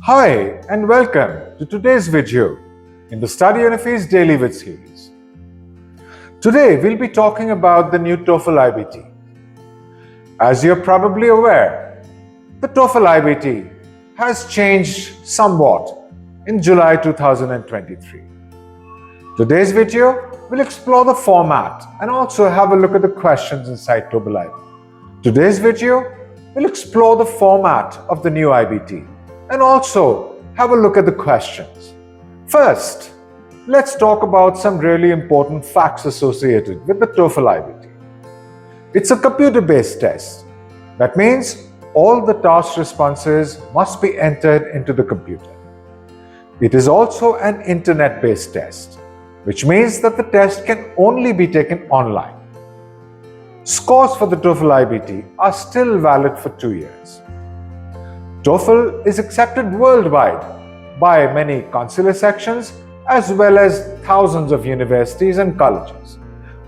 Hi and welcome to today's video in the Study on a Feast Daily with series. Today we'll be talking about the new TOEFL IBT. As you're probably aware, the TOEFL IBT has changed somewhat in July 2023. Today's video will explore the format and also have a look at the questions inside TOEFL IBT. Today's video will explore the format of the new IBT and also have a look at the questions. First, let's talk about some really important facts associated with the TOEFL IBT. It's a computer-based test. That means all the task responses must be entered into the computer. It is also an internet-based test, which means that the test can only be taken online. Scores for the TOEFL IBT are still valid for 2 years. TOEFL is accepted worldwide by many consular sections as well as thousands of universities and colleges.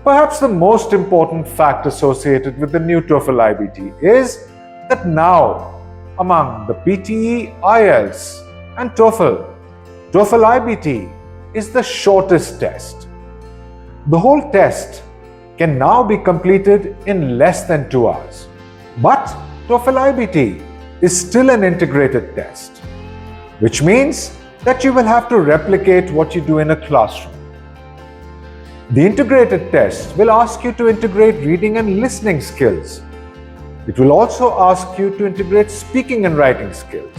Perhaps the most important fact associated with the new TOEFL IBT is that now, among the PTE, IELTS and TOEFL IBT is the shortest test. The whole test can now be completed in less than 2 hours. But TOEFL IBT is still an integrated test, which means that you will have to replicate what you do in a classroom. The integrated test will ask you to integrate reading and listening skills. It will also ask you to integrate speaking and writing skills.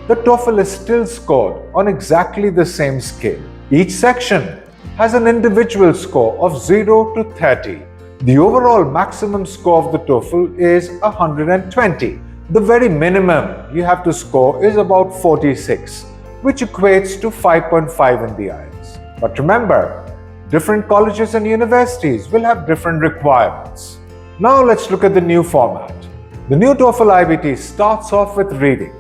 The TOEFL is still scored on exactly the same scale. Each section has an individual score of 0 to 30. The overall maximum score of the TOEFL is 120. The very minimum you have to score is about 46, which equates to 5.5 in the IELTS. But remember, different colleges and universities will have different requirements. Now let's look at the new format. The new TOEFL IBT starts off with reading.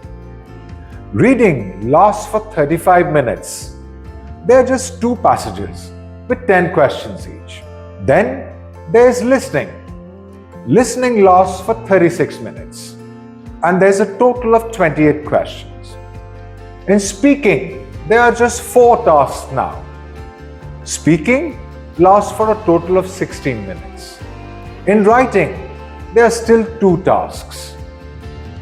Reading lasts for 35 minutes. There are just 2 passages with 10 questions each. Then there is listening. Listening lasts for 36 minutes. And there's a total of 28 questions. In speaking, there are just 4 tasks now. Speaking lasts for a total of 16 minutes. In writing, there are still 2 tasks.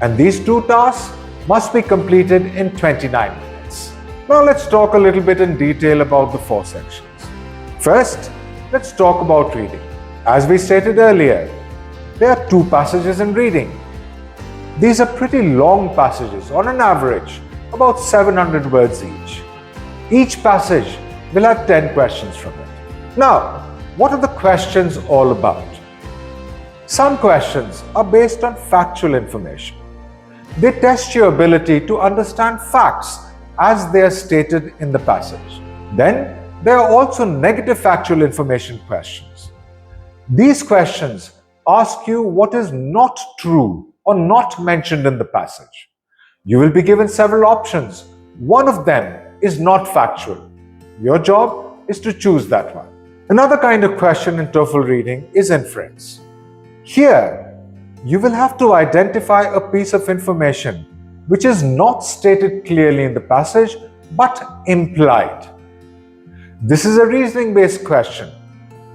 And these 2 tasks must be completed in 29 minutes. Now let's talk a little bit in detail about the 4 sections. First, let's talk about reading. As we stated earlier, there are 2 passages in reading. These are pretty long passages, on an average, about 700 words each. Each passage will have 10 questions from it. Now, what are the questions all about? Some questions are based on factual information. They test your ability to understand facts as they are stated in the passage. Then, there are also negative factual information questions. These questions ask you what is not true or not mentioned in the passage. You will be given several options. One of them is not factual. Your job is to choose that one. Another kind of question in TOEFL reading is inference. Here, you will have to identify a piece of information which is not stated clearly in the passage but implied. This is a reasoning-based question,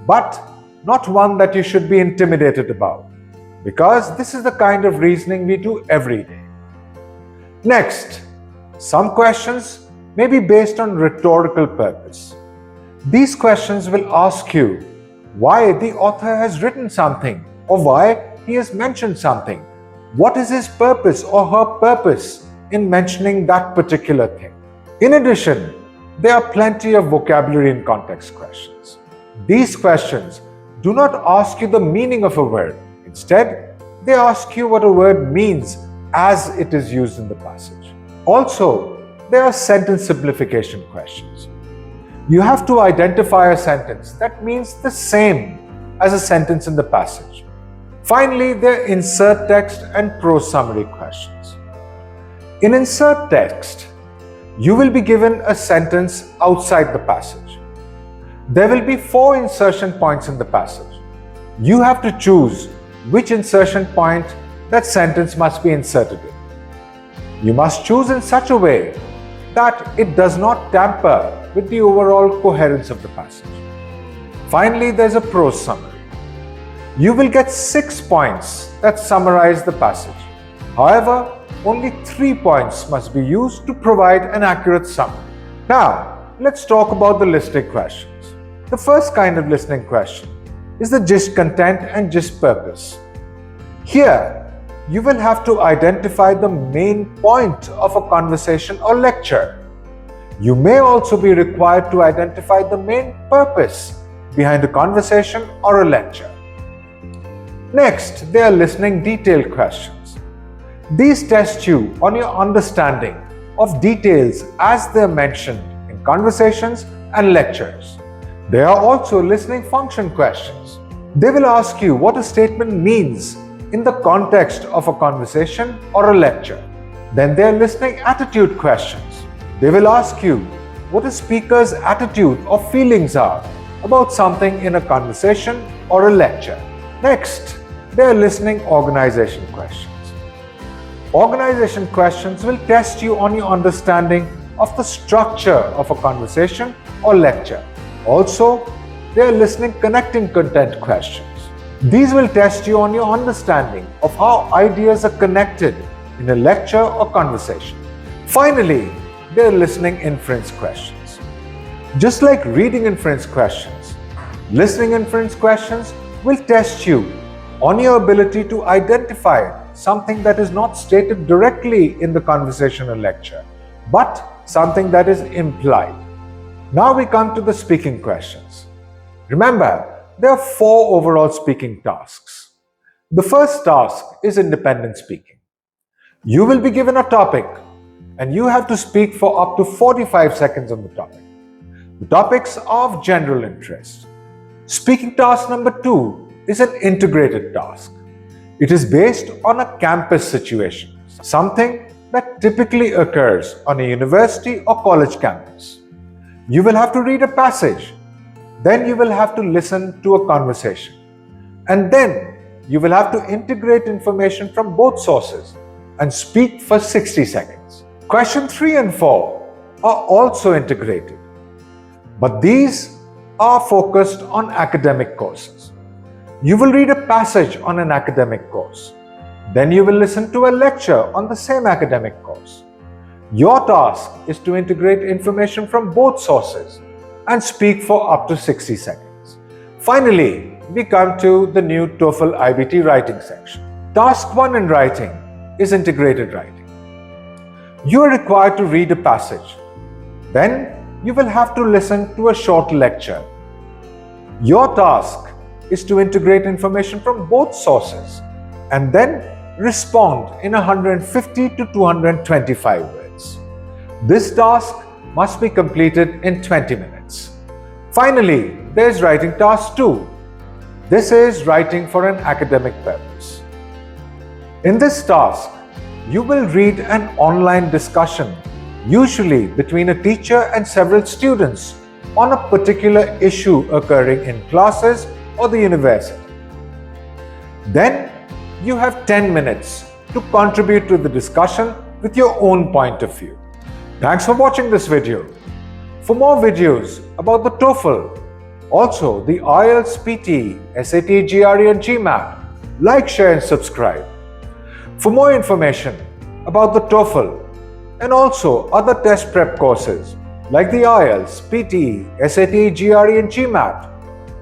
but not one that you should be intimidated about, because this is the kind of reasoning we do every day. Next, some questions may be based on rhetorical purpose. These questions will ask you why the author has written something or why he has mentioned something. What is his purpose or her purpose in mentioning that particular thing? In addition, there are plenty of vocabulary and context questions. These questions do not ask you the meaning of a word. Instead, they ask you what a word means as it is used in the passage. Also, there are sentence simplification questions. You have to identify a sentence that means the same as a sentence in the passage. Finally, there are insert text and prose summary questions. In insert text, you will be given a sentence outside the passage. There will be 4 insertion points in the passage. You have to choose which insertion point that sentence must be inserted in. You must choose in such a way that it does not tamper with the overall coherence of the passage. Finally, there's a prose summary. You will get 6 points that summarize the passage. However, only 3 points must be used to provide an accurate summary. Now, let's talk about the listening questions. The first kind of listening question is the gist content and gist purpose. Here, you will have to identify the main point of a conversation or lecture. You may also be required to identify the main purpose behind a conversation or a lecture. Next, there are listening detail questions. These test you on your understanding of details as they are mentioned in conversations and lectures. There are also listening function questions. They will ask you what a statement means in the context of a conversation or a lecture. Then there are listening attitude questions. They will ask you what a speaker's attitude or feelings are about something in a conversation or a lecture. Next, there are listening organization questions. Organization questions will test you on your understanding of the structure of a conversation or lecture. Also, there are listening connecting content questions. These will test you on your understanding of how ideas are connected in a lecture or conversation. Finally, there are listening inference questions. Just like reading inference questions, listening inference questions will test you on your ability to identify something that is not stated directly in the conversation or lecture, but something that is implied. Now we come to the speaking questions. Remember, there are 4 overall speaking tasks. The first task is independent speaking. You will be given a topic and you have to speak for up to 45 seconds on the topic. The topics are of general interest. Speaking task number 2 is an integrated task. It is based on a campus situation, something that typically occurs on a university or college campus. You will have to read a passage. Then you will have to listen to a conversation. And then you will have to integrate information from both sources and speak for 60 seconds. Question 3 and 4 are also integrated, but these are focused on academic courses. You will read a passage on an academic course. Then you will listen to a lecture on the same academic course. Your task is to integrate information from both sources and speak for up to 60 seconds. Finally, we come to the new TOEFL IBT writing section. Task 1 in writing is integrated writing. You are required to read a passage. Then you will have to listen to a short lecture. Your task is to integrate information from both sources and then respond in 150 to 225 words. This task must be completed in 20 minutes. Finally, there is writing task 2. This is writing for an academic purpose. In this task, you will read an online discussion, usually between a teacher and several students, on a particular issue occurring in classes or the university. Then you have 10 minutes to contribute to the discussion with your own point of view. Thanks for watching this video. For more videos about the TOEFL, also the IELTS, PTE, SAT, GRE and GMAT, like, share and subscribe. For more information about the TOEFL and also other test prep courses like the IELTS, PTE, SAT, GRE and GMAT,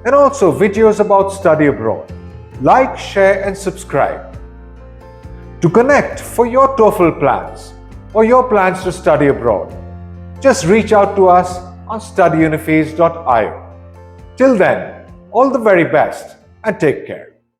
and also videos about study abroad, like, share and subscribe. To connect for your TOEFL plans or your plans to study abroad, just reach out to us on studyunifees.io. Till then, all the very best and take care.